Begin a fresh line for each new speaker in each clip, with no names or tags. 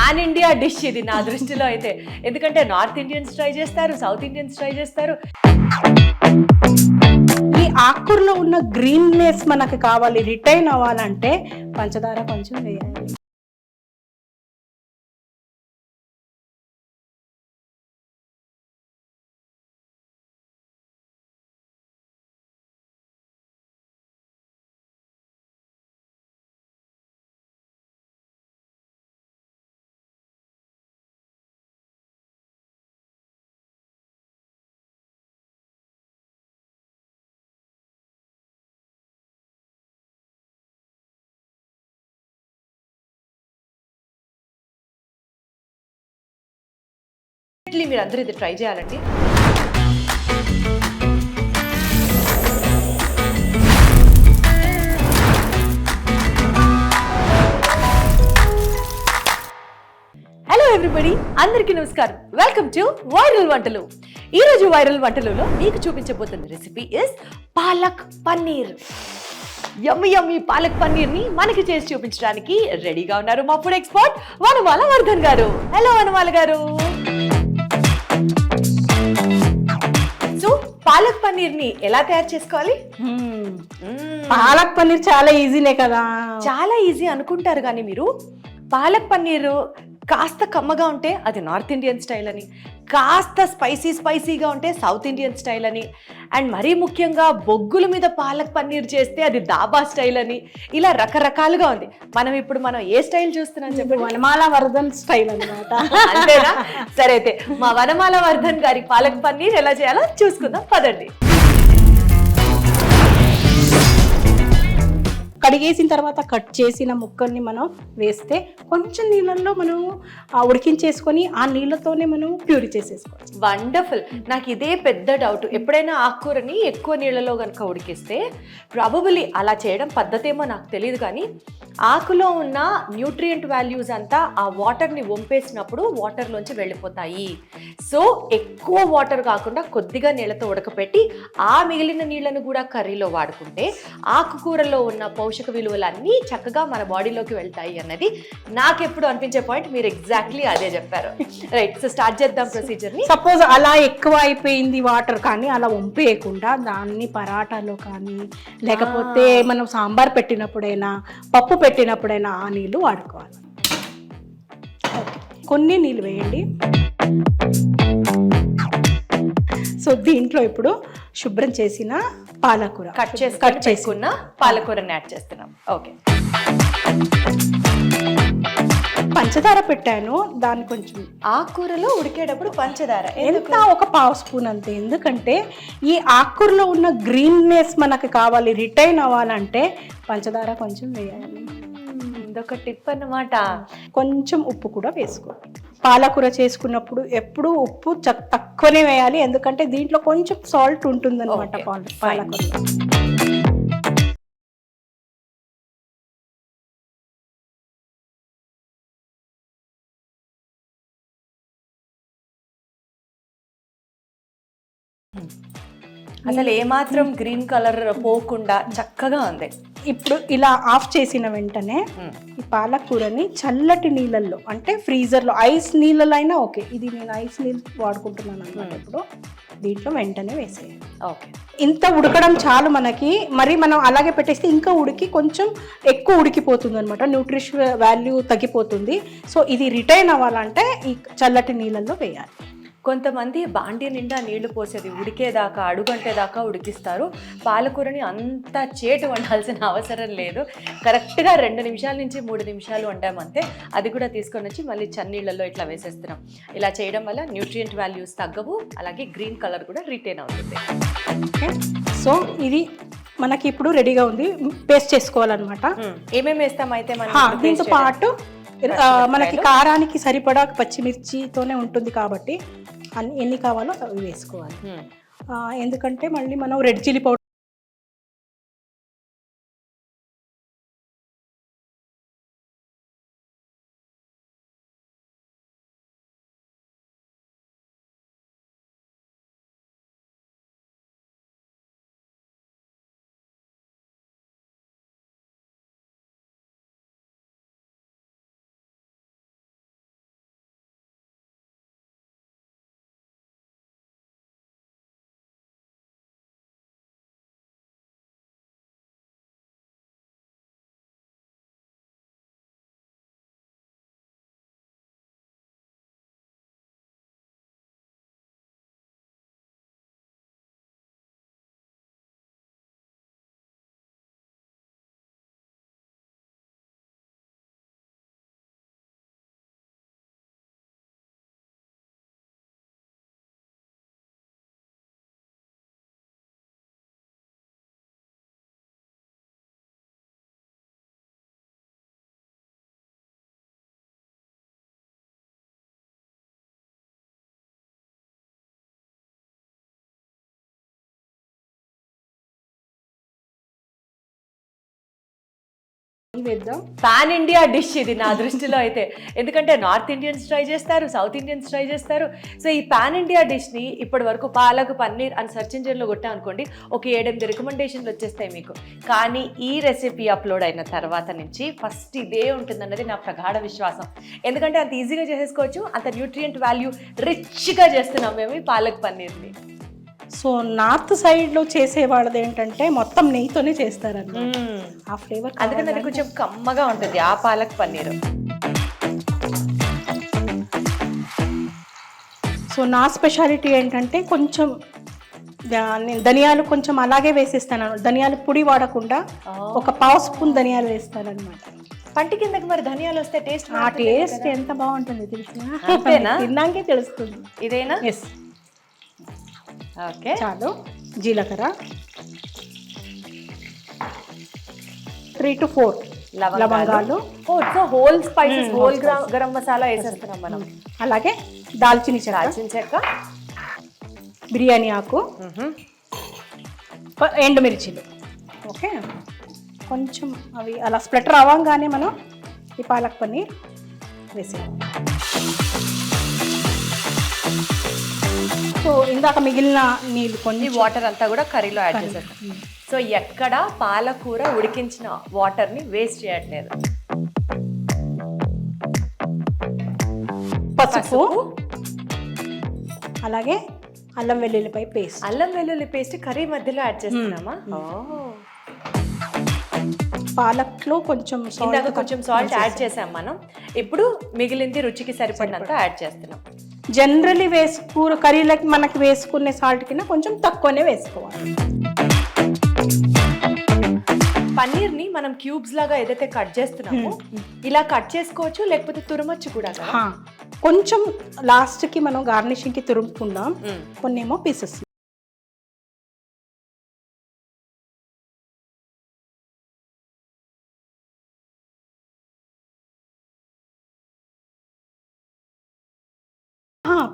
Pan India dish ఇది నా దృష్టిలో అయితే. ఎందుకంటే నార్త్ ఇండియన్స్ ట్రై చేస్తారు, సౌత్ ఇండియన్స్ ట్రై చేస్తారు.
ఈ ఆకుకూరలో ఉన్న గ్రీన్నెస్ మనకు కావాలి, రిటైన్ అవ్వాలంటే పంచదార కొంచెం వేయాలి.
మీరు అందరూ ఇది ట్రై చేయాలండి. హలో ఎవ్రీబడి, అందరికీ నమస్కారం. వెల్కమ్ టు వైరల్ వంటలు. ఈ రోజు వైరల్ వంటలలో మీకు చూపించబోతున్న రెసిపీ ఇస్ పాలక్ పన్నీర్. యమ్మీ యమ్మీ పాలక్ పన్నీర్ ని మనకి చేసి చూపించడానికి రెడీగా ఉన్నారు మా ఫుడ్ ఎక్స్పర్ట్ వనమాల వర్ధన్ గారు. హలో వనమాల గారు. సో పాలక్ పన్నీర్ ని ఎలా తయారు చేసుకోవాలి?
పాలక్ పన్నీర్ చాలా ఈజీనే కదా.
చాలా ఈజీ అనుకుంటారు కానీ మీరు పాలక్ పన్నీర్ కాస్త కమ్మగా ఉంటే అది నార్త్ ఇండియన్ స్టైల్ అని, కాస్త స్పైసీగా ఉంటే సౌత్ ఇండియన్ స్టైల్ అని, అండ్ మరీ ముఖ్యంగా బొగ్గుల మీద పాలక్ పన్నీర్ చేస్తే అది దాబా స్టైల్ అని, ఇలా రకరకాలుగా ఉంది. మనం ఏ స్టైల్ చూస్తున్నాం చెప్పండి?
వనమాల వర్ధన్ స్టైల్ అన్నమాట.
అంతేనా? సరే అయితే మా వనమాల వర్ధన్ గారి పాలక్ పన్నీర్ ఎలా చేయాలో చూసుకుందాం పదండి.
కడిగేసిన తర్వాత కట్ చేసిన ముక్కల్ని మనం వేస్తే కొంచెం నీళ్ళల్లో మనం ఉడికించేసుకొని ఆ నీళ్ళతోనే మనం ప్యూరీ చేసేసుకోవాలి.
వండర్ఫుల్. నాకు ఇదే పెద్ద డౌట్. ఎప్పుడైనా ఆకుకూరని ఎక్కువ నీళ్ళలో కనుక ఉడికిస్తే ప్రాబబుల్లీ అలా చేయడం పద్ధతేమో నాకు తెలియదు, కానీ ఆకులో ఉన్న న్యూట్రియంట్ వాల్యూస్ అంతా ఆ వాటర్ని వంపేసినప్పుడు వాటర్లోంచి వెళ్ళిపోతాయి. సో ఎక్కువ వాటర్ కాకుండా కొద్దిగా నీళ్ళతో ఉడకపెట్టి ఆ మిగిలిన నీళ్ళను కూడా కర్రీలో వాడుకుంటే ఆకుకూరలో ఉన్న పోషక విలువలన్నీ చక్కగా మన బాడీలోకి వెళ్తాయి అన్నది నాకెప్పుడు అనిపించే పాయింట్. మీరు ఎగ్జాక్ట్లీ అదే చెప్పారు. రైట్, సో స్టార్ట్ చేద్దాం ప్రొసీజర్ ని.
సపోజ్ అలా ఎక్కువ అయిపోయింది వాటర్, కానీ అలా వంపేయకుండా దాన్ని పరాటాలో కానీ లేకపోతే మనం సాంబార్ పెట్టినప్పుడైనా పప్పు పెట్టినప్పుడైనా ఆ నీళ్ళు వాడుకోవాలి. కొన్ని నీళ్ళు వేయండి. సో దీంట్లో ఇప్పుడు శుభ్రం చేసిన పాలకూర
కట్ చేసుకున్న పాలకూరని యాడ్ చేస్తున్నాం. ఓకే,
పంచదార పెట్టాను. దాన్ని కొంచెం
ఆకుకూరలో ఉడికేటప్పుడు పంచదార
ఎంత ఒక పావు స్పూన్ అంతే. ఎందుకంటే ఈ ఆకుకూరలో ఉన్న గ్రీన్నెస్ మనకు కావాలి, రిటైన్ అవ్వాలంటే పంచదార కొంచెం వేయాలి.
ఇదొక టిప్ అన్నమాట.
కొంచెం ఉప్పు కూడా వేసుకోవాలి. పాలకూర చేసుకున్నప్పుడు ఎప్పుడు ఉప్పు తక్కువనే వేయాలి, ఎందుకంటే దీంట్లో కొంచెం సాల్ట్ ఉంటుంది అనమాట పాలకూర.
అసలు ఏమాత్రం గ్రీన్ కలర్ పోకుండా చక్కగా ఉంది.
ఇప్పుడు ఇలా ఆఫ్ చేసిన వెంటనే ఈ పాలకూరని చల్లటి నీళ్ళల్లో, అంటే ఫ్రీజర్లో ఐస్ నీళ్ళలో అయినా ఓకే, ఇది నేను ఐస్ నీళ్ళు వాడుకుంటున్నాను అన్నమాట. ఇప్పుడు దీంట్లో వెంటనే వేసేయాలి.
ఓకే,
ఇంత ఉడకడం చాలు మనకి. మరి మనం అలాగే పెట్టేస్తే ఇంకా ఉడికి కొంచెం ఎక్కువ ఉడికిపోతుంది అనమాట, న్యూట్రిషన్ వాల్యూ తగ్గిపోతుంది. సో ఇది రిటైన్ అవ్వాలంటే ఈ చల్లటి నీళ్ళల్లో వేయాలి.
కొంతమంది బాండీ నిండా నీళ్లు పోసేది ఉడికేదాకా, అడుగంటేదాకా ఉడికిస్తారు. పాలకూరని అంత చేటు వండాల్సిన అవసరం లేదు. కరెక్ట్గా 2 నిమిషాల నుంచి 3 నిమిషాలు వండామంతే. అది కూడా తీసుకొని వచ్చి మళ్ళీ చన్నీళ్ళల్లో ఇట్లా వేసేస్తున్నాం. ఇలా చేయడం వల్ల న్యూట్రియంట్ వాల్యూస్ తగ్గవు, అలాగే గ్రీన్ కలర్ కూడా రిటైన్ అవుతుంది.
ఓకే, సో ఇది మనకి ఇప్పుడు రెడీగా ఉంది. పేస్ట్ చేసుకోవాలన్నమాట.
ఏమేమి వేస్తాం అయితే మనం
దీంతో పాటు మనకి కారానికి సరిపడా పచ్చిమిర్చితోనే ఉంటుంది కాబట్టి ఎన్ని కావాలో అవి వేసుకోవాలి. ఎందుకంటే మళ్ళీ మనం రెడ్ చిల్లీ పౌడర్ వేద్దాం.
పాన్ ఇండియా డిష్ ఇది నా దృష్టిలో అయితే, ఎందుకంటే నార్త్ ఇండియన్స్ ట్రై చేస్తారు, సౌత్ ఇండియన్స్ ట్రై చేస్తారు. సో ఈ పాన్ ఇండియా డిష్ని ఇప్పటి వరకు పాలక్ పన్నీర్ అని సెర్చ్ ఇంజిన్లో కొట్టా అనుకోండి, ఒక 7-8 రికమెండేషన్లు వచ్చేస్తాయి మీకు. కానీ ఈ రెసిపీ అప్లోడ్ అయిన తర్వాత నుంచి ఫస్ట్ ఇదే ఉంటుందన్నది నా ప్రగాఢ విశ్వాసం. ఎందుకంటే అంత ఈజీగా చేసేసుకోవచ్చు, అంత న్యూట్రియంట్ వాల్యూ రిచ్గా చేస్తున్నాం మేము ఈ పాలక్ పన్నీర్ని.
సో నార్త్ సైడ్లో చేసే వాళ్ళది ఏంటంటే మొత్తం నెయ్యితోనే చేస్తారన్నమాట. ఆ ఫ్లేవర్
అందుకని అది కొంచెం కమ్మగా ఉంటుంది ఆ పాలక్ పన్నీరు.
సో నా స్పెషాలిటీ ఏంటంటే కొంచెం నేను ధనియాలు కొంచెం అలాగే వేసేస్తాను, ధనియాలు పొడి వాడకుండా ఒక పావు స్పూన్ ధనియాలు వేస్తాను అనమాట.
పంటి కిందకి మరి ధనియాలు వస్తే టేస్ట్,
ఆ టేస్ట్ ఎంత బాగుంటుంది తెలిసిన తిన్నాకే తెలుస్తుంది.
ఇదేనా?
ఎస్.
ఓకే,
చాలు. జీలకర్ర 3 to 4 లవంగాలు,
whole spices, whole garam masala వేసేస్తున్నాం మనం.
అలాగే దాల్చిన
చెక్క,
బిర్యానీ ఆకు, ఎండుమిర్చిలు. ఓకే, కొంచెం అవి అలా స్ప్లెటర్ అవ్వగానే మనం ఈ పాలక్ పన్నీర్ వేసాం. సో ఇందాక మిగిలిన నీళ్ళు కొన్ని
వాటర్ అంతా కూడా కర్రీలో యాడ్ చేసేస్తాం. సో ఎక్కడ పాలకూర ఉడికించిన వాటర్ని వేస్ట్ చేయట్లేదు.
పసుపు, అలాగే అల్లం వెల్లుల్లిపై పేస్ట్.
అల్లం వెల్లుల్లి పేస్ట్ కర్రీ మధ్యలో యాడ్ చేస్తున్నామా?
పాలక్లో కొంచెం
సాల్ట్ యాడ్ చేసాం మనం. ఇప్పుడు మిగిలింది రుచికి సరిపడినంత యాడ్ చేస్తున్నాం.
జనరలీ కూర కర్రీలకి మనకి వేసుకునే సాల్ట్ కింద కొంచెం తక్కువనే వేసుకోవాలి.
పన్నీర్ని మనం క్యూబ్స్ లాగా ఏదైతే కట్ చేస్తున్నామో ఇలా కట్ చేసుకోవచ్చు, లేకపోతే తురమచ్చు కూడా.
కొంచెం లాస్ట్కి మనం గార్నిషింగ్కి తురుముకుందాం, కొన్ని ఏమో పీసెస్.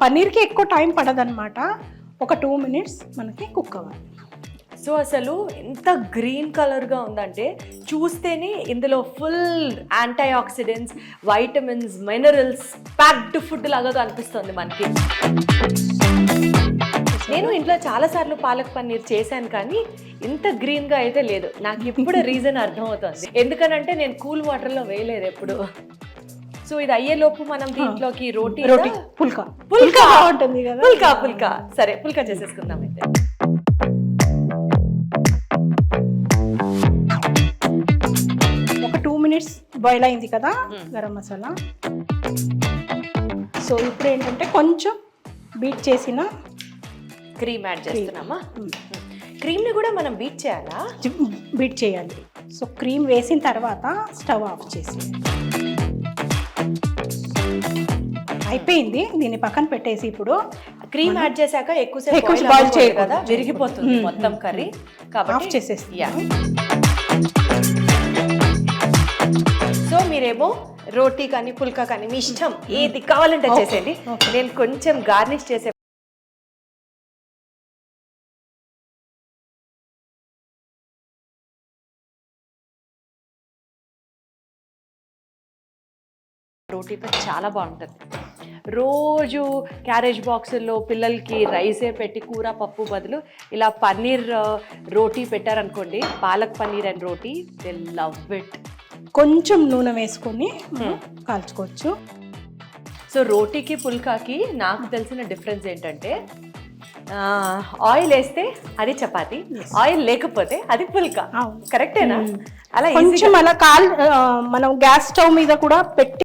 పన్నీర్కి ఎక్కువ టైం పడదన్నమాట, ఒక 2 minutes మనకి కుక్ అవ్వాలి.
సో అసలు ఎంత గ్రీన్ కలర్గా ఉందంటే చూస్తేనే ఇందులో full antioxidants, vitamins, minerals packed food లాగా కనిపిస్తుంది మనకి. నేను ఇంట్లో చాలాసార్లు పాలక్ పన్నీర్ చేశాను, కానీ ఇంత గ్రీన్గా అయితే లేదు. నాకు ఇప్పుడు రీజన్ అర్థమవుతుంది, ఎందుకనంటే నేను కూల్ వాటర్లో వేయలేదు ఎప్పుడు. సో ఇది అయ్యేలోపు మనం దీంట్లోకి రోటీ
పుల్కా ఉంటుంది కదా,
పుల్కా. సరే, పుల్కా చేసేసుకుందాం అయితే.
ఒక 2 minutes బాయిల్ అయింది కదా గరం మసాలా. సో ఇప్పుడు ఏంటంటే కొంచెం బీట్ చేసిన
క్రీమ్ యాడ్ చేస్తున్నామా? క్రీమ్ని కూడా మనం బీట్ చేయాలా?
బీట్ చేయాలి. సో క్రీమ్ వేసిన తర్వాత స్టవ్ ఆఫ్ చేసి అయిపోయింది. దీన్ని పక్కన పెట్టేసి ఇప్పుడు
క్రీమ్ యాడ్ చేశాక ఎక్కువసేపు బాయిల్ చేయాలి కదా, విరిగిపోతుంది మొత్తం కర్రీ, కాబట్టి
ఆఫ్ చేసేసి.
సో మీరేమో రోటీ కానీ పుల్కా కానీ మీ ఇష్టం ఏది కావాలంటే చేసేది. నేను కొంచెం గార్నిష్ చేసే రోటీతో చాలా బాగుంటుంది. రోజు క్యారేజ్ బాక్సుల్లో పిల్లలకి రైసే పెట్టి కూర పప్పు బదులు ఇలా పన్నీర్ రోటీ పెట్టారనుకోండి, palak paneer and roti, they love it.
కొంచెం నూనె వేసుకొని కాల్చుకోవచ్చు.
సో రోటీకి పుల్కాకి నాకు తెలిసిన డిఫరెన్స్ ఏంటంటే, ఆయిల్ వేస్తే అది చపాతి, ఆయిల్ లేకపోతే అది పుల్కా. కరెక్టేనా? అలా
కొంచెం అలా మనం గ్యాస్ స్టవ్ మీద కూడా పెట్టి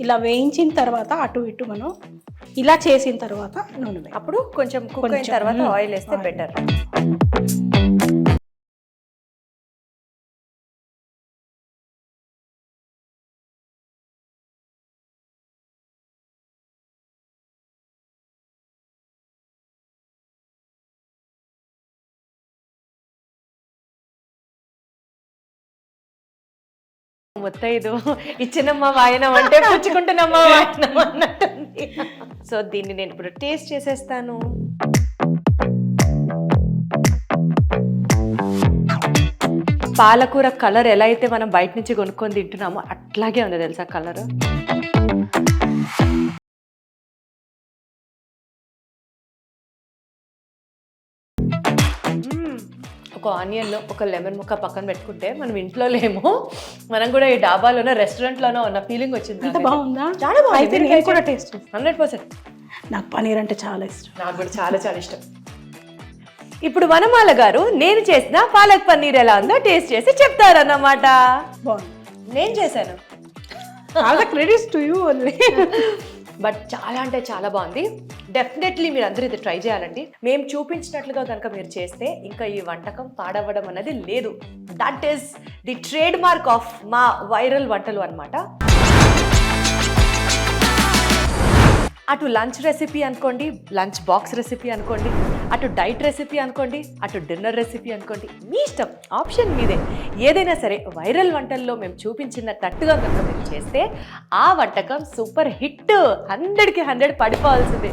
ఇలా వేయించిన తర్వాత అటు ఇటు మనం ఇలా చేసిన తర్వాత నూనె వేయాలి.
అప్పుడు కొంచెం కుక్ అయిన తర్వాత ఆయిల్ వేస్తే బెటర్. ముత్తైదు ఇచ్చినమ్మ వాయనం అంటే పుచ్చుకుంటున్నమ్మ వాయనం అన్నట్టుంది. సో దీన్ని నేను ఇప్పుడు టేస్ట్ చేసేస్తాను. పాలకూర కలర్ ఎలా అయితే మనం బయట నుంచి కొనుక్కొని తింటున్నామో అట్లాగే ఉంది తెలుసా కలర్. ఒక ఆనియన్లో ఒక లెమన్ ముక్క పక్కన పెట్టుకుంటే మనం ఇంట్లో లేమో, మనం కూడా ఈ డాబాలోనో రెస్టారెంట్లోనో ఉన్న ఫీలింగ్ వచ్చింది.
ఎంత బాగుందా?
చాలా బాగుంది.
అయితే నేను కూడా టేస్ట్
100%.
నాకు పనీర్ అంటే చాలా ఇష్టం.
నాకు కూడా చాలా చాలా ఇష్టం. ఇప్పుడు వనమాల గారు నేను చేసిన పాలక్ పన్నీర్ ఎలా ఉందో టేస్ట్ చేసి చెప్తారన్నమాట.
బాగుంది.
నేను చేశాను.
చాలా credits to you only.
But చాలా అంటే చాలా బాగుంది. డెఫినెట్లీ మీరు అందరూ ఇది ట్రై చేయాలండి. మేము చూపించినట్లుగా కనుక మీరు చేస్తే ఇంకా ఈ వంటకం పాడవ్వడం అనేది లేదు. That is the trade mark of మా వైరల్ వంటలు అన్నమాట. అటు లంచ్ రెసిపీ అనుకోండి, లంచ్ బాక్స్ రెసిపీ అనుకోండి, అటు డైట్ రెసిపీ అనుకోండి, అటు డిన్నర్ రెసిపీ అనుకోండి, మీ ఇష్టం, ఆప్షన్ మీదే. ఏదైనా సరే వైరల్ వంటల్లో మేము చూపించిన తట్టుగా కనుక మీరు చేస్తే ఆ వంటకం సూపర్ హిట్, 100కి 100 పడిపోవాల్సిందే.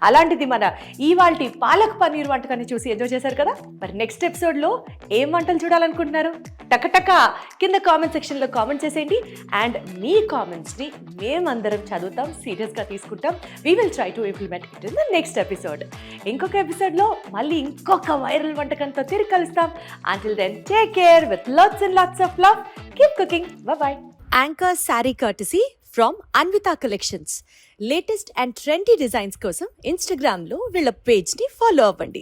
అలాంటిది మన ఇవాల్టి పాలక్ పన్నీర్ వంటకాన్ని చూసి ఎంజాయ్ చేశారు కదా. మరి నెక్స్ట్ ఎపిసోడ్లో ఏం వంటలు చూడాలనుకుంటున్నారు? టకటక కింద కామెంట్ సెక్షన్లో కామెంట్ చేసేయండి. అండ్ మీ కామెంట్స్ని మేమందరం చదువుతాం, సీరియస్గా తీసుకుంటాం. We will try to implement it in the next episode. ఇంకొక ఎపిసోడ్లో మళ్ళీ ఇంకొక వైరల్ వంటకంతో తిరిగి కలుస్తాం. Until then, take care with lots and lots of love. Keep cooking. Bye-bye. Anchor Saree Courtesy from Anvita Collections. Latest and trendy designs కోసం ఇన్స్టాగ్రామ్లో వీళ్ళ పేజ్ని follow అవ్వండి.